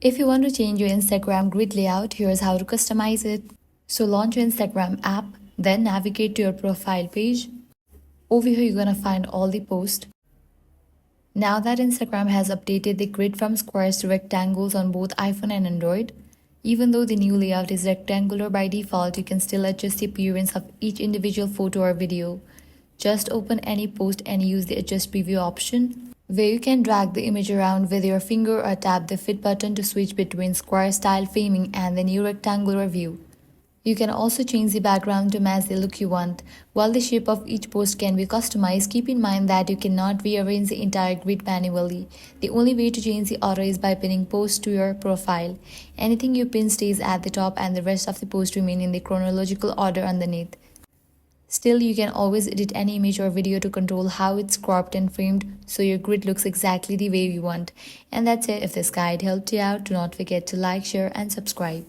If you want to change your Instagram grid layout, here's how to customize it. So launch your Instagram app, then navigate to your profile page. Over here, you're gonna find all the posts. Now that Instagram has updated the grid from squares to rectangles on both iPhone and Android, even though the new layout is rectangular by default, you can still adjust the appearance of each individual photo or video. Just open any post and use the adjust preview option, where you can drag the image around with your finger or tap the fit button to switch between square style framing and the new rectangular view. You can also change the background to match the look you want. While the shape of each post can be customized, keep in mind that you cannot rearrange the entire grid manually. The only way to change the order is by pinning posts to your profile. Anything you pin stays at the top and the rest of the posts remain in the chronological order underneath. Still, you can always edit any image or video to control how it's cropped and framed so your grid looks exactly the way you want. And that's it. If this guide helped you out, do not forget to like, share, and subscribe.